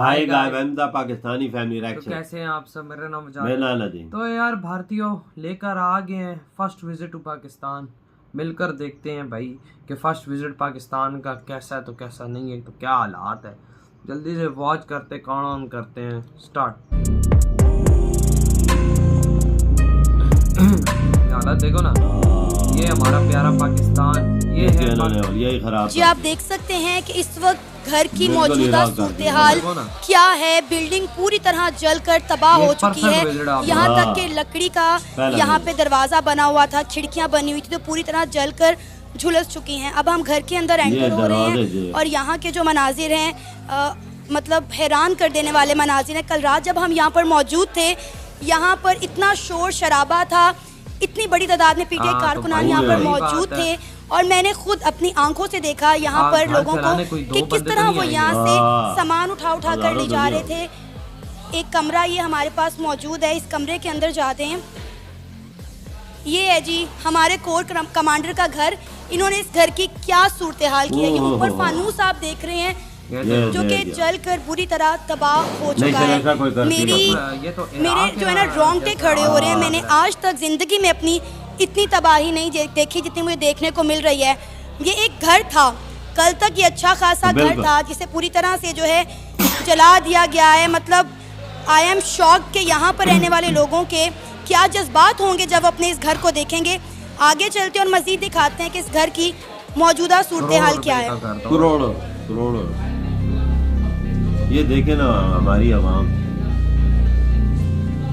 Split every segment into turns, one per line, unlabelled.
Hi guys, मैं the Pakistani family
तो
reaction.
कैसे हैं आप सब? मेरा नाम
मैं नाना दी।
तो यार भारतीयों लेकर आ गए हैं फर्स्ट विजिट टू पाकिस्तान। मिलकर देखते हैं भाई कि फर्स्ट विजिट पाकिस्तान का कैसा है तो कैसा नहीं है, तो क्या हालात है। जल्दी से वॉच करते काउंट ऑन करते हैं, स्टार्ट। हालत देखो ना, ये हमारा प्यारा पाकिस्तान, ये है
यही खराब
जी। आप देख सकते हैं कि इस वक्त घर की मौजूदा सूरत हाल क्या है। बिल्डिंग पूरी तरह जलकर तबाह हो चुकी है। यहाँ तक कि लकड़ी का यहाँ पे दरवाजा बना हुआ था, खिड़कियाँ बनी हुई थी, तो पूरी तरह जलकर झुलस चुकी हैं। अब हम घर के अंदर एंटर हो रहे हैं और यहाँ के जो मनाजिर हैं मतलब हैरान कर देने वाले मनाजिर हैं। कल रात जब हम यहाँ पर मौजूद थे, यहाँ पर इतना शोर शराबा था, इतनी बड़ी तादाद में पीटीआई कारकुनान यहाँ पर मौजूद थे और मैंने खुद अपनी आंखों से देखा यहाँ पर लोगों को कि किस तरह वो यहाँ से सामान उठा कर ले जा रहे थे। एक कमरा ये हमारे पास मौजूद है, इस कमरे के अंदर जाते हैं। ये है जी हमारे कोर कमांडर का घर। इन्होंने इस घर की क्या सूरत हाल की है। ये ऊपर फानूस आप देख रहे हैं जो कि जलकर बुरी तरह तबाह हो चुका है। मेरे जो है ना रोंगटे खड़े हो रहे हैं। मैंने आज तक जिंदगी में अपनी इतनी तबाही नहीं देखी जितनी मुझे देखने को मिल रही है। ये एक घर था, कल तक ये अच्छा खासा घर था जिसे पूरी तरह से जो है जला दिया गया है। मतलब आई एम शॉक कि यहाँ पर रहने वाले लोगों के क्या जज्बात होंगे जब अपने इस घर को देखेंगे। आगे चलते और मजीद दिखाते हैं कि इस घर की मौजूदा सूरत हाल क्या है।
करोड़ों ये देखे ना हमारी आवाम,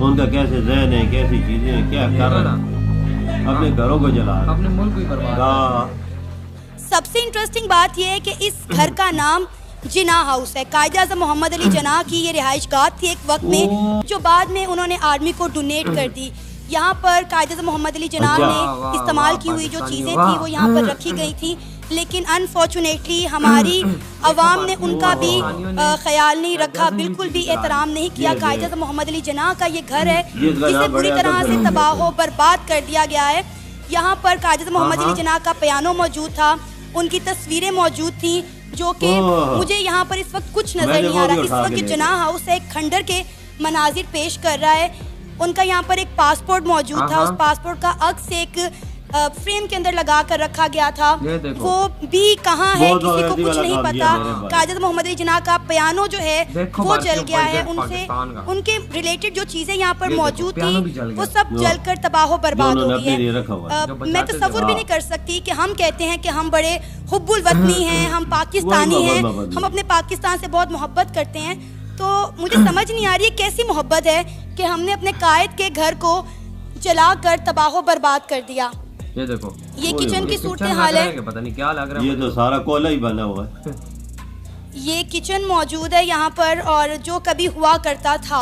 उनका कैसे ज़हन है, कैसी चीजें हैं, क्या कर रहा है, अपने घरों को जला रहा,
अपने मुल्क को बर्बाद।
सबसे इंटरेस्टिंग बात यह है कि इस घर का नाम जिना हाउस है। कायदे आज़म मोहम्मद अली जिन्ना की ये रिहाइशगाह थी एक वक्त में, जो बाद में उन्होंने आर्मी को डोनेट कर दी। यहाँ पर कायदे आज़म मोहम्मद अली जिन्ना ने इस्तेमाल की हुई जो चीज़ें थी वो यहाँ पर रखी गई थी, लेकिन अनफॉर्चुनेटली हमारी अवाम ने उनका भी ख्याल नहीं रखा, बिल्कुल भी एहतराम नहीं किया। कायदे आज़म मोहम्मद अली जिन्ना का ये घर है जिसे पूरी तरह से तबाह बर्बाद कर दिया गया है। यहाँ पर कायदे आज़म मोहम्मद अली जिन्ना का पियानो मौजूद था, उनकी तस्वीरें मौजूद थी, जो कि मुझे यहाँ पर इस वक्त कुछ नजर नहीं आ रहा। इस वक्त जिन्ना हाउस एक खंडर के मनाजिर पेश कर रहा है। उनका यहाँ पर एक पासपोर्ट मौजूद था, उस पासपोर्ट का अक्स एक फ्रेम के अंदर लगा कर रखा गया था, वो भी कहाँ है किसी को कुछ नहीं पता। कायदे आज़म मोहम्मद अली जिन्ना का पियानो जो है वो जल गया है। उनसे उनके रिलेटेड जो चीजें यहाँ पर मौजूद थी वो सब जलकर तबाह बर्बाद हो गई है। मैं तसव्वुर भी नहीं कर सकती कि हम कहते हैं कि हम बड़े हुब्बुल वतनी हैं, हम पाकिस्तानी हैं, हम अपने पाकिस्तान से बहुत मोहब्बत करते हैं, तो मुझे समझ नहीं आ रही है कैसी मोहब्बत है कि हमने अपने कायद के घर को जला कर तबाह बर्बाद कर दिया।
ये देखो,
ये किचन की सूरत हाल है,
पता नहीं क्या लग रहा है।
ये तो सारा कोयला ही बना हुआ है।
ये किचन मौजूद है यहाँ पर और जो कभी हुआ करता था।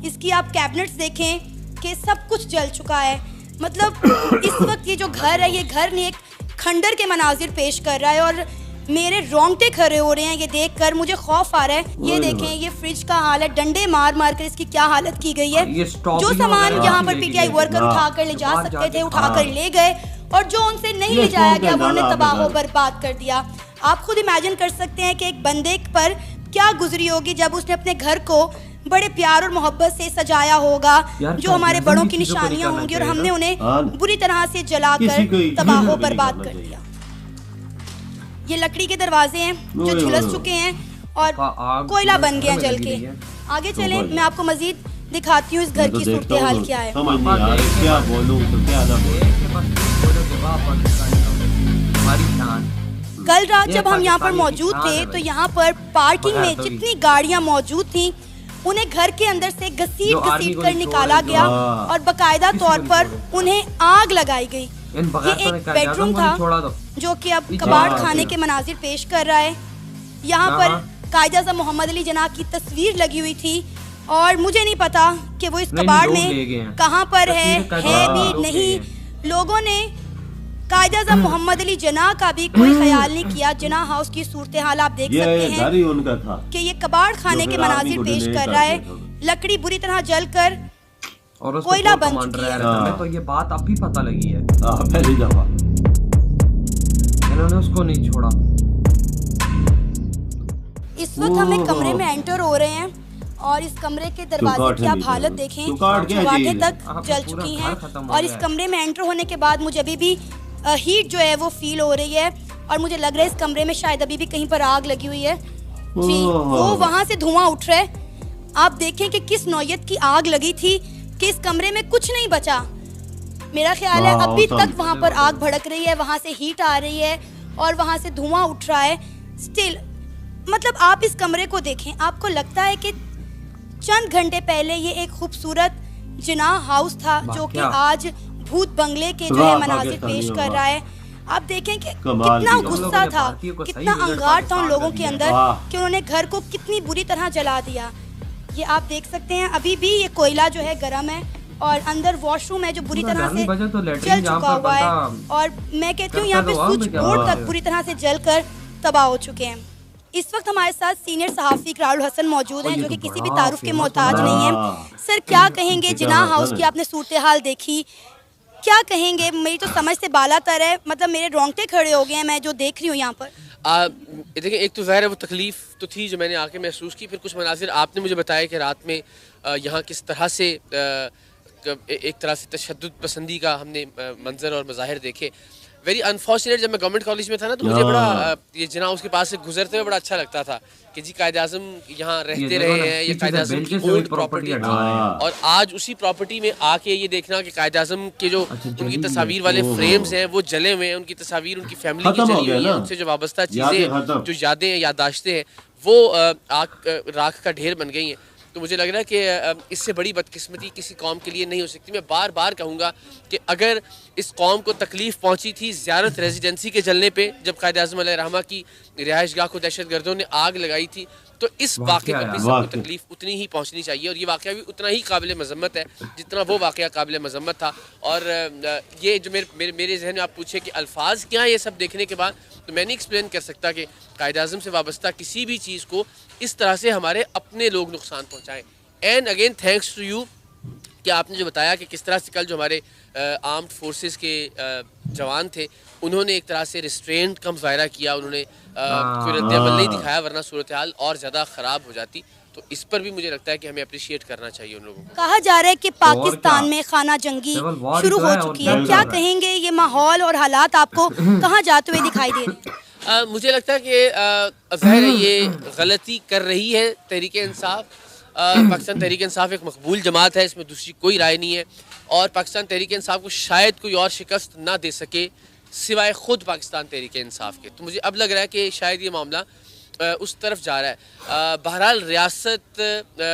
इसकी आप कैबिनेट्स देखें कि सब कुछ जल चुका है। मतलब इस वक्त ये जो घर है, ये घर ने एक खंडर के मनाजिर पेश कर रहा है और मेरे रोंगटे खड़े हो रहे हैं ये देखकर, मुझे खौफ आ रहा है। ये देखें, ये फ्रिज का हाल है, डंडे मार मार कर इसकी क्या हालत की गई है। जो सामान यहाँ पर पीटीआई वर्कर उठा कर ले जा सकते थे उठा कर ले गए और जो उनसे नहीं ले जाया गया वो उन्हें तबाह बर्बाद कर दिया। आप खुद इमेजिन कर सकते हैं कि एक बंदे पर क्या गुजरी होगी जब उसने अपने घर को बड़े प्यार और मोहब्बत से सजाया होगा, जो हमारे बड़ों की निशानियां होंगी, और हमने उन्हें बुरी तरह से जलाकर तबाह बर्बाद कर दिया। ये लकड़ी के दरवाजे हैं जो झुलस चुके हैं और कोयला बन गया जल के। आगे चलें, मैं आपको मजीद दिखाती हूँ इस घर की सूरत हाल क्या है।
क्या बोलूं तो क्या ना बोलूं।
कल रात जब हम यहाँ पर मौजूद थे तो यहाँ पर पार्किंग में जितनी गाड़ियाँ मौजूद थी उन्हें घर के अंदर से घसीट कर निकाला गया और बाकायदा तौर पर उन्हें आग लगाई गई। ये एक बेडरूम था जो कि अब कबाड़ खाने के मनाजिर पेश कर रहा है। यहाँ पर कायदे आज़म मोहम्मद अली जिन्ना की तस्वीर लगी हुई थी और मुझे नहीं पता कि वो इस कबाड़ में कहाँ पर है भी नहीं। लोगों ने कायदे आज़म मोहम्मद अली जिन्ना का भी कोई ख्याल नहीं किया। जिन्ना हाउस की सूरत हाल आप देख सकते हैं कि ये कबाड़ खाने के मनाजिर पेश कर रहा है। लकड़ी बुरी तरह जलकर
और
कोयला बन चुकी है।
हमें तो ये बात अभी पता लगी है,
पहली दफा
इन्होंने उसको नहीं छोड़ा।
इस वक्त हम एक कमरे में एंटर हो रहे हैं और इस कमरे के दरवाजे की आप हालत देखें, दरवाजे तक जल चुकी हैं। और इस कमरे में एंटर होने के बाद मुझे अभी भी हीट जो है वो फील हो रही है और मुझे लग रहा है इस कमरे में शायद अभी भी कहीं पर आग लगी हुई है जी। वो वहाँ से धुआं उठ रहा है। आप देखें कि किस नौयत की आग लगी थी कि इस कमरे में कुछ नहीं बचा। मेरा ख्याल है अभी तक वहाँ पर आग भड़क रही है, वहाँ से हीट आ रही है और वहाँ से धुआं उठ रहा है स्टिल। मतलब आप इस कमरे को देखें, आपको लगता है कि चंद घंटे पहले ये एक खूबसूरत जिनाह हाउस था जो कि आज भूत बंगले के जो है मनाजिर पेश कर रहा है। आप देखें कि कितना गुस्सा था, कितना अंगार था उन लोगों के अंदर कि उन्होंने घर को कितनी बुरी तरह जला दिया। ये आप देख सकते हैं अभी भी ये कोयला जो है गर्म है और अंदर वॉशरूम है जो बुरी तरह से जल चुका हुआ है और मैं कहती हूँ यहाँ पे स्विच बोर्ड तक बुरी तरह से जलकर तबाह हो चुके हैं। इस वक्त हमारे साथ सीनियर सहाफ़ी इकरारुल हसन मौजूद हैं जो कि किसी भी तारुफ के मोहताज नहीं है। सर क्या कहेंगे, जिनाह हाउस की आपने सूरत हाल देखी, क्या कहेंगे? मेरी तो समझ से बाला तर है, मतलब मेरे रोंगटे खड़े हो गए हैं मैं जो देख रही हूँ यहाँ पर।
देखिए एक तो ज़ाहिर है वो तकलीफ़ तो थी जो मैंने आके महसूस की, फिर कुछ मनाजिर आपने मुझे बताया कि रात में यहाँ किस तरह से एक तरह से तशद्दुद पसंदी का हमने मंजर और मज़ाहिर देखे। वेरी अनफॉर्चुनेट, जब मैं गवर्नमेंट कॉलेज में था ना तो मुझे बड़ा ये जिना उसके पास से गुजरते हुए बड़ा अच्छा लगता था कि जी कायद आज़म यहाँ रहते रहे हैं, ये कायद आज़म की ओल्ड प्रॉपर्टी है। और आज उसी प्रॉपर्टी में आके ये देखना कि कायद आज़म के जो उनकी तस्वीर वाले फ्रेम्स हैं वो जले हुए हैं, उनकी तस्वीर उनकी फैमिली की जली हुई है, उनसे जो वाबस्ता चीज़ें जो यादें यादाश्तें हैं वो आग राख का ढेर बन गई हैं। तो मुझे लग रहा है कि इससे बड़ी बदकिस्मती किसी कौम के लिए नहीं हो सकती। मैं बार बार कहूँगा कि अगर इस कौम को तकलीफ़ पहुँची थी ज़ियारत रेजिडेंसी के जलने पे, जब कायद आज़म अलैहिर्रहमा की रिहाइश गाह को दहशतगर्दों ने आग लगाई थी, तो इस वाक़े पर भी सबको तकलीफ़ उतनी ही पहुँचनी चाहिए और ये वाक़या भी उतना ही काबिल मज़म्मत है जितना वो वाक़या काबिल मज़म्मत था। और ये जो मेरे जहन में आप पूछे कि अल्फाज क्या ये सब देखने के बाद, तो मैं नहीं एक्सप्लेन कर सकता कि कायद आज़म से वाबस्ता किसी भी चीज़ को इस तरह से हमारे अपने लोग नुकसान पहुँचाएँ। And again thanks to you कि आपने जो बताया कि किस तरह से कल जो हमारे आर्म्ड फोर्सेस के जवान थे उन्होंने एक तरह से रिस्ट्रेंट का मुजाहरा किया, उन्होंने कोई रद्द-ए-अमल नहीं दिखाया, वरना सूरत हाल और ज़्यादा ख़राब हो जाती। तो इस पर भी मुझे लगता है कि हमें अप्रिशिएट करना चाहिए उन लोगों को।
कहा जा रहा है कि पाकिस्तान में खाना जंगी शुरू हो चुकी है, क्या कहेंगे? ये माहौल और हालात आपको कहाँ जाते हुए दिखाई दे रहे हैं?
मुझे लगता है कि ज़ाहिर है ये गलती कर रही है तहरीक इंसाफ। पाकिस्तान तहरीक इंसाफ एक मकबूल जमात है, इसमें दूसरी कोई राय नहीं है और पाकिस्तान तहरीक इंसाफ को शायद कोई और शिकस्त ना दे सके सिवाय ख़ुद पाकिस्तान तहरीक इंसाफ के। तो मुझे अब लग रहा है कि शायद ये मामला उस तरफ जा रहा है। बहरहाल रियासत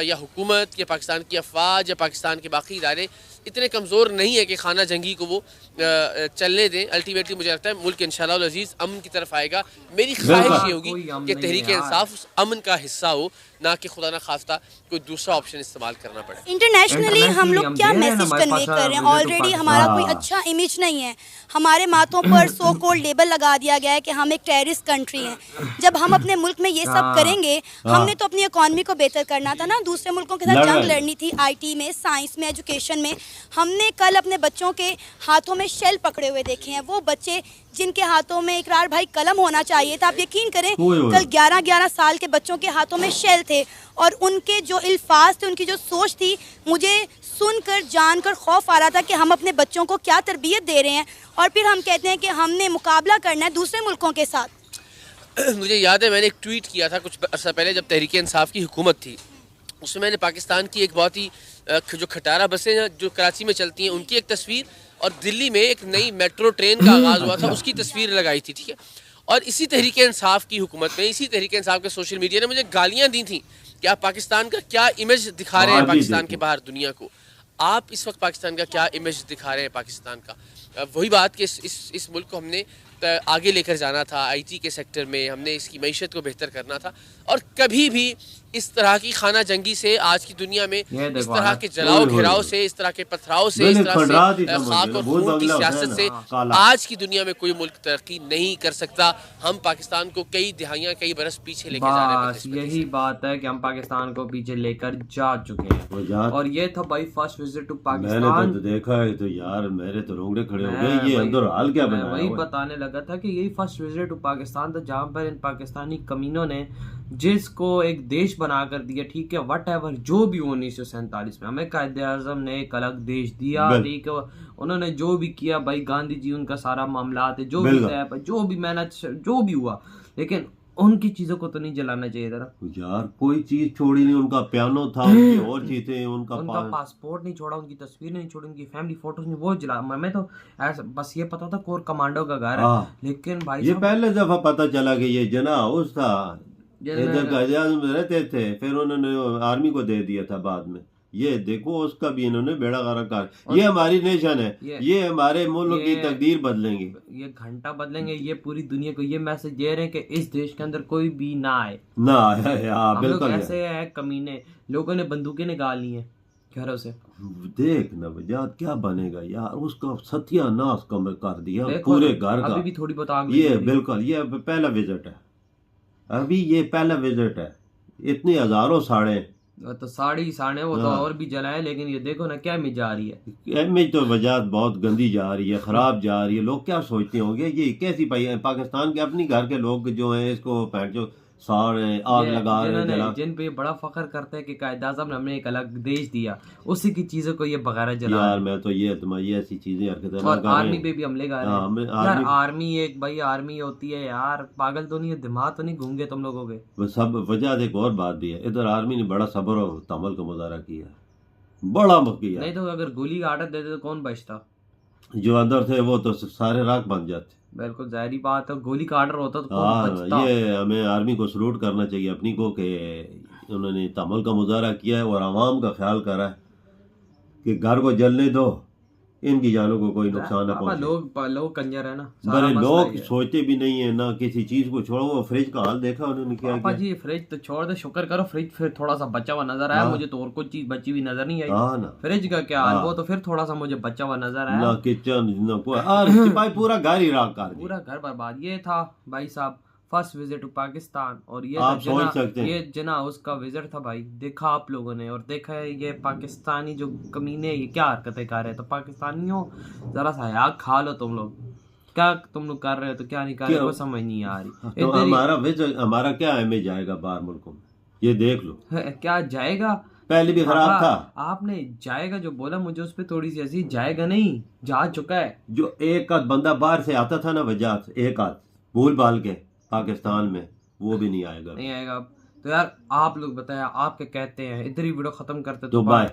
या हुकूमत या पाकिस्तान की अफवाज या पाकिस्तान के बाकी इदारे इतने कमज़ोर नहीं है कि खाना जंगी को वो चलने दें। अल्टीमेटली मुझे लगता है मुल्क इंशाअल्लाह अज़ीज़ अमन की तरफ आएगा। मेरी ख्वाहिश ये होगी कि तहरीक इंसाफ उस अमन का हिस्सा हो, ना कि खुदा ना खास्ता कोई दूसरा ऑप्शन इस्तेमाल करना पड़े।
इंटरनेशनली हम लोग क्या मैसेज कन्वे कर रहे हैं? ऑलरेडी हमारा कोई अच्छा इमेज नहीं है, हमारे माथों पर सो कॉल्ड लेबल लगा दिया गया है कि हम एक टेररिस्ट कंट्री हैं। जब हम अपने मुल्क में ये सब करेंगे, हमने तो अपनी इकॉनमी को बेहतर करना था ना, दूसरे मुल्कों के साथ जंग लड़नी थी, IT में, साइंस में, एजुकेशन में। हमने कल अपने बच्चों के हाथों में शेल पकड़े हुए देखे हैं, वो बच्चे जिनके हाथों में इकरार भाई कलम होना चाहिए था। आप यकीन करें कल 11-11 साल के बच्चों के हाथों में शेल थे और उनके जो अल्फाज थे, उनकी जो सोच थी, मुझे सुनकर जानकर खौफ आ रहा था कि हम अपने बच्चों को क्या तरबियत दे रहे हैं और फिर हम कहते हैं कि हमने मुकाबला करना है दूसरे मुल्कों के साथ।
मुझे याद है मैंने एक ट्वीट किया था कुछ अर्सा पहले जब तहरीक इंसाफ की हुकूमत थी, उसमें मैंने पाकिस्तान की एक बहुत ही जो खटारा बसें जो कराची में चलती हैं उनकी एक तस्वीर और दिल्ली में एक नई मेट्रो ट्रेन का आगाज़ हुआ था उसकी तस्वीर लगाई थी, ठीक है। और इसी तहरीक इंसाफ की हुकूमत में, इसी तहरीक इंसाफ के सोशल मीडिया ने मुझे गालियाँ दी थी कि आप पाकिस्तान का क्या इमेज दिखा रहे हैं पाकिस्तान के बाहर दुनिया को, आप इस वक्त पाकिस्तान का क्या इमेज दिखा रहे हैं पाकिस्तान का। वही बात कि इस मुल्क को हमने आगे लेकर जाना था, IT के सेक्टर में हमने इसकी मईशत को बेहतर करना था और कभी भी इस तरह की खाना जंगी से आज की दुनिया में इस तरह के जलाओ घेराव से, इस तरह के पथराव से, इस तरह से खाक और खून की सियासत से आज की दुनिया में कोई मुल्क तरक्की नहीं कर सकता। हम पाकिस्तान को कई दिहाइयाँ कई बरस पीछे लेकर जा रहे हैं।
यही बात है कि हम पाकिस्तान को पीछे लेकर जा चुके हैं और ये था भाई फर्स्ट विजिट टू पाकिस्तान।
मैंने तो देखा है तो यार मेरे तो रोंगटे खड़े हो गए, ये अंदर हाल क्या बना है।
वही बताने लगा था कि यही फर्स्ट विजिट टू पाकिस्तान था जहाँ पर इन पाकिस्तानी कमीनों ने जिसको एक देश बना कर दिया, ठीक है, वट एवर जो भी 1947 में हमें कायदे आजम ने एक अलग देश दिया, ठीक है, उन्होंने जो भी किया भाई, गांधी जी उनका सारा मामला है, जो भी जो भी मेहनत जो भी हुआ, लेकिन उनकी चीजों को तो नहीं जलाना चाहिए था
यार। कोई चीज छोड़ी नहीं, उनका पियानो था, उनकी और चीजें, उनका
पासपोर्ट नहीं छोड़ा, उनकी तस्वीर नहीं छोड़ी, उनकी फैमिली फोटोज नहीं, वो जला। मैं तो ऐसा बस ये पता था कोर कमांडो का घर है, लेकिन भाई
ये पहले दफा पता चला कि ये जना उस था, इधर कायदे रहते थे, फिर उन्होंने आर्मी को दे दिया था बाद में। ये देखो उसका भी इन्होंने बेड़ा गर्क कर। ये हमारी नेशन है, ये हमारे मुल्क की तकदीर बदलेंगे,
ये घंटा बदलेंगे, ये पूरी दुनिया को ये मैसेज दे रहे हैं कि इस देश के अंदर कोई भी ना आए,
ना आए। बिल्कुल
ऐसे है कमीने, लोगों ने बंदूकें निकाल ली हैं घरों से।
देख ना वजाद क्या बनेगा यार, उसका सत्यानाश कर दिया पूरे घर का।
अभी भी थोड़ी बहुत आग
ये बिल्कुल ये पहला विजिट है, अभी ये पहला विजिट है, इतनी हजारों साड़े
तो साड़ी वो तो और भी जलाए, लेकिन ये देखो ना क्या इमेज जा रही है।
इमेज तो वजात बहुत गंदी जा रही है, खराब जा रही है। लोग क्या सोचते होंगे ये कैसी पाकिस्तान के अपनी घर के लोग जो हैं इसको पैंट जो सारे आग लगा रहे हैं,
जिन पे बड़ा फख्र करते हैं कि कायद-ए-आज़म ने हमें एक अलग देश दिया, उसी की चीजों को ये बगैर जला।
यार मैं तो ये तुम्हारी ऐसी चीजें हरकतें
और आर्मी पे भी हमले कर रहे हैं यार। आर्मी एक भाई आर्मी होती है यार, पागल तो नहीं है, दिमाग तो नहीं घूम गए तुम लोगों के।
सब वजह एक और बात भी है, इधर आर्मी ने बड़ा सब्र और तमल का मुजाहरा किया, बड़ा किया।
नहीं तो अगर गोली का आदत देते तो कौन बचता,
जो अंदर थे वो तो सारे राख बन जाते।
बिल्कुल जाहिर बात है, गोली का आर्डर होता तो कौन बचता।
ये हमें आर्मी को सलूट करना चाहिए अपनी को कि उन्होंने तमल का मुजाहरा किया है और आवाम का ख्याल करा है कि घर को जलने दो, इनकी जानों को कोई नुकसान न पहुंचे।
लोग कंजर है ना,
बड़े लोग सोचते भी नहीं है ना किसी चीज को। छोड़ो वो फ्रिज का हाल देखा उन्होंने क्या किया।
जी फ्रिज तो छोड़ दे, शुक्र करो फ्रिज फिर थोड़ा सा बचा हुआ नजर आया मुझे, तो और कुछ चीज बची हुई नजर नहीं आई। फ्रिज का क्या हाल, वो तो फिर थोड़ा सा मुझे बचा हुआ नजर आया।
ना किचन ना कोई, पूरा घर ही राख कर दिया,
पूरा घर बर्बाद। ये था भाई साहब फर्स्ट विजिट टू पाकिस्तान, और ये
आप सोच सकते हैं
ये जना उसका विजिट था भाई। देखा आप लोगों ने और देखा है ये पाकिस्तानी जो कमीने ये क्या हरकतें कर रहे हैं। तो पाकिस्तानियों जरा सा हया खा लो, तुम लोग क्या तुम लोग कर रहे हो तो क्या नहीं कर रहे हो, समझ नहीं आ रही।
तो हमारा क्या इमेज जाएगा बाहर मुल्कों में, ये देख लो।
क्या जाएगा,
पहले भी खराब था।
आपने जाएगा जो बोला मुझे उस पर थोड़ी सी ऐसी, जाएगा नहीं, जा चुका है।
जो एक आध बंदा बाहर से आता था ना वजात, एक आध भूल भाल के पाकिस्तान में, वो भी नहीं आएगा।
तो यार आप लोग बताया, आप क्या कहते हैं। इधर ही वीडियो खत्म करते
तो बाय।